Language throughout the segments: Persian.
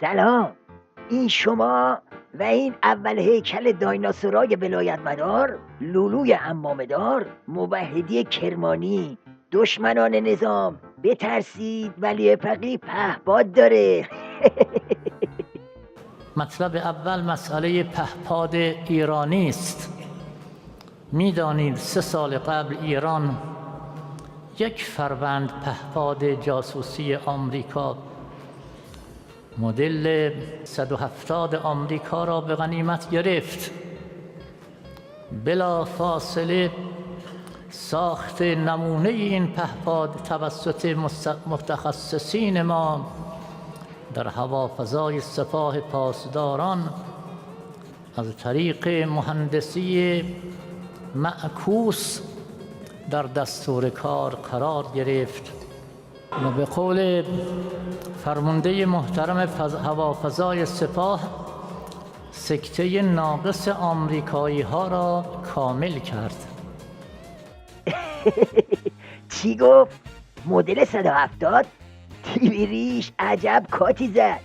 سلام، این شما و این اول هیکل دایناسورای ولایت مدار، لولوی عمامدار، موحدی کرمانی، دشمنان نظام بترسید ولی فقیه پهپاد داره. مطلب اول مسئله پهپاد ایرانی است. میدانید 3 سال قبل ایران 1 فروند پهپاد جاسوسی آمریکا مدل 170 آمریکا را به غنیمت گرفت. بلا فاصله ساخت نمونه این پهپاد توسط متخصصین ما در هوافضای سپاه پاسداران از طریق مهندسی معکوس در دستور کار قرار گرفت و به قول فرمانده محترم هوافضای سپاه سکته ناقص آمریکایی ها را کامل کرد. چی گفت؟ مدل 170؟ تیبیریش عجب کاتی زد.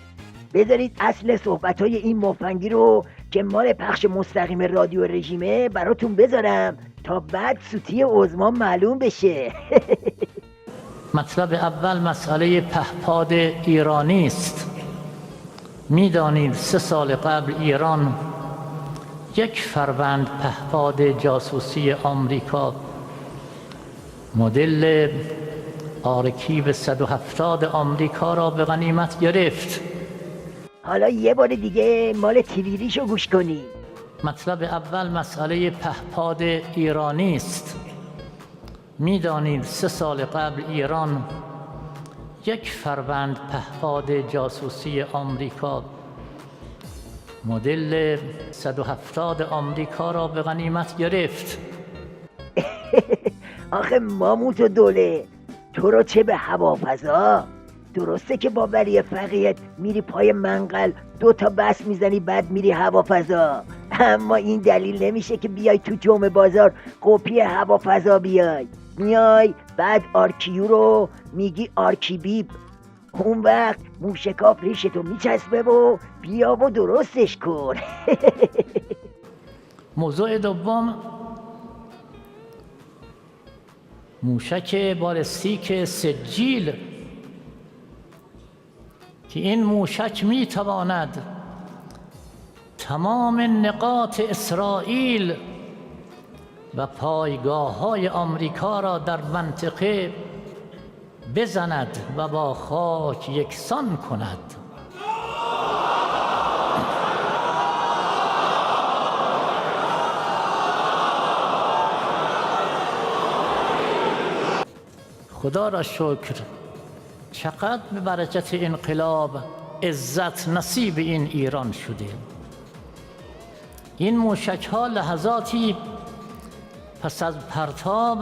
بذارید اصل صحبت‌های این مفنگی رو که مال پخش مستقیم رادیو رژیمه براتون بذارم تا بعد سوتی عظما معلوم بشه. مطلب اول مسئله پهپاد ایرانی است. میدانید 3 سال قبل ایران 1 فروند پهپاد جاسوسی آمریکا مدل آرکیو 170 آمریکا را به غنیمت گرفت. حالا یه بار دیگه مال تیویریشو گوش کنی. مطلب اول مسئله پهپاد ایرانی است. میدانید 3 سال قبل ایران 1 فروند پهپاد جاسوسی آمریکا مدل 170 آمریکا را به غنیمت گرفت. آخه ماموت و دوله، تو رو چه به هوافضا؟ درسته که با ولی فقیهت میری پای منقل 2 تا بس میزنی بعد میری هوافضا، اما این دلیل نمیشه که بیای تو جمعه بازار قپی هوافضا بیای. میای بعد آرکیو رو میگی آرکیبیب، اون وقت موشکاف ریشتو میچسبه و بیا و درستش کن. موضوع دوم موشک بالستیک سجیل که این موشک میتواند تمام نقاط اسرائیل و پایگاه‌های آمریکا را در منطقه بزند و با خاک یکسان کند. خدا را شکر چقدر به برکت انقلاب عزت نصیب این ایران شده. این موشک ها لحظاتی پس از پرتاب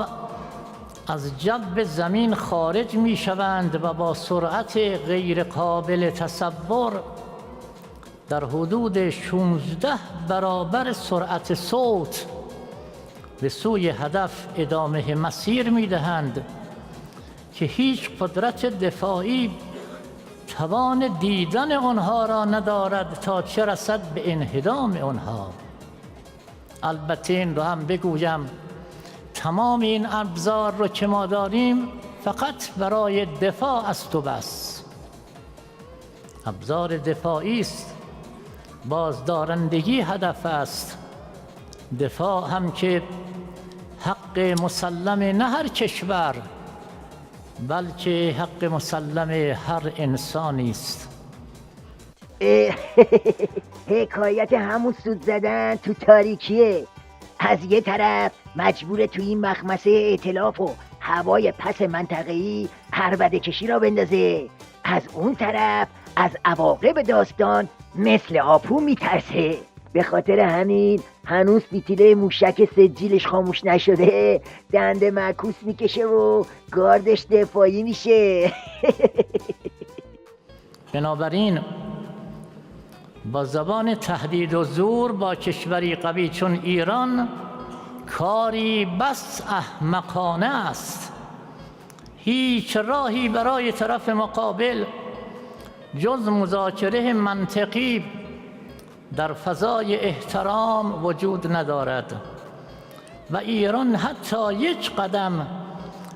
از جو زمین خارج می شوند و با سرعت غیر قابل تصور در حدود 16 برابر سرعت صوت به سوی هدف ادامه مسیر می دهند که هیچ قدرت دفاعی توان دیدن آنها را ندارد تا چه رسد به انهدام آنها. البته این رو هم بگویم تمام این ابزار رو که ما داریم فقط برای دفاع است و بس. ابزار دفاعی است، بازدارندگی هدف است. دفاع هم که حق مسلم نه هر کشور بلکه حق مسلم هر انسانی است. حکایت همون سود زدن تو تاریکیه. از یه طرف مجبور تو این مخمسه ائتلاف و هوای پس منطقه‌ای عربده کشی را بندازه، از اون طرف از عواقب داستان مثل آپو میترسه. به خاطر همین هنوز فتیله موشک سجیلش خاموش نشده، دنده معکوس میکشه و گاردش دفاعی میشه. بنابراین با زبان تهدید و زور با کشوری قوی چون ایران کاری بس احمقانه است. هیچ راهی برای طرف مقابل جز مذاکره منطقی در فضای احترام وجود ندارد و ایران حتی یک قدم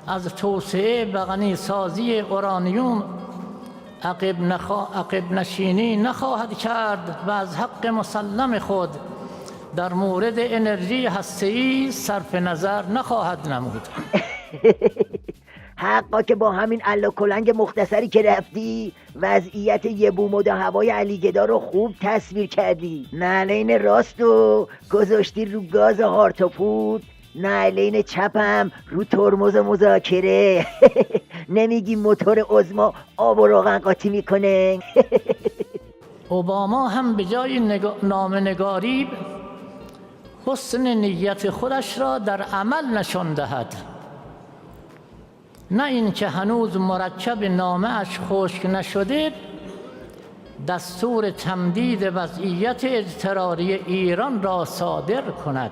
از توسعه و غنیسازی اورانیوم عقب نشینی نخواهد کرد و از حق مسلم خود در مورد انرژی هسته‌ای صرف نظر نخواهد نمود. حقا که با همین الا کلنگ مختصری که رفتی وضعیت یه بومود هوای علیگدا رو خوب تصویر کردی. نعلین راست رو گذاشتی رو گاز هارتوپوت، نعلین چپم رو ترمز مذاکره. نمیگی موتور عظما آب و روغن قاطی میکنه؟ اوباما هم به جای نامه‌نگاری حسن نیت خودش را در عمل نشان دهد، نه اینکه هنوز مرکب نامه‌اش خشک نشده دستور تمدید وضعیت اضطراری ایران را صادر کند.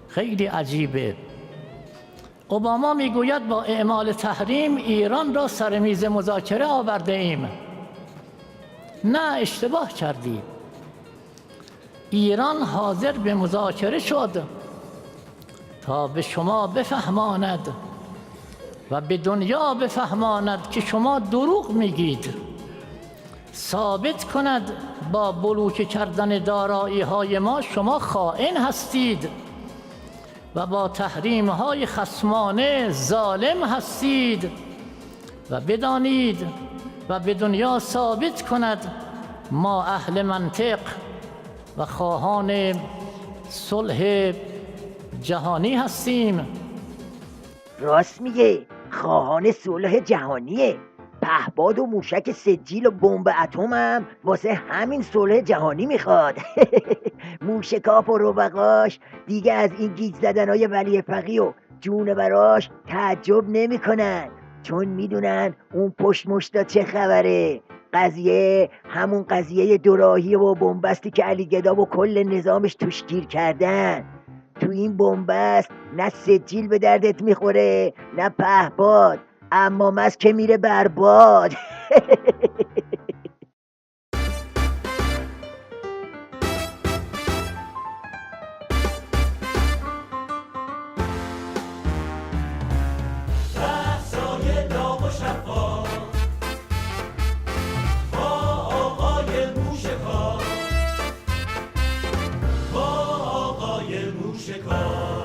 خیلی عجیبه. اوباما میگوید با اعمال تحریم ایران را سر میز مذاکره آورده ایم. نه، اشتباه کردی. ایران حاضر به مذاکره شد تا به شما بفهماند و به دنیا بفهماند که شما دروغ میگید، ثابت کند با بلوک کردن دارایی‌های ما شما خائن هستید و با تحریم‌های خصمانه ظالم هستید و بدانید و به دنیا ثابت کند ما اهل منطق و خواهان صلح جهانی هستیم. راست میگه، خواهان صلح جهانیه. پهباد و موشک سجیل و بمب اتم هم واسه همین صلح جهانی میخواد. موشکاف و ربقاش دیگه از این گیج زدنهای ولی فقیه و جونوراش تعجب نمیکنن، چون میدونن اون پشت مشتا چه خبره. قضیه همون قضیه دوراهی و بنبستی که علیگدا و کل نظامش توش گیر کردن. تو این بنبست نه سجیل به دردت میخوره نه پهباد، اما مس که میره برباد. بحثای داغ و شفاف با آقای موشکافی، با آقای موشکافی.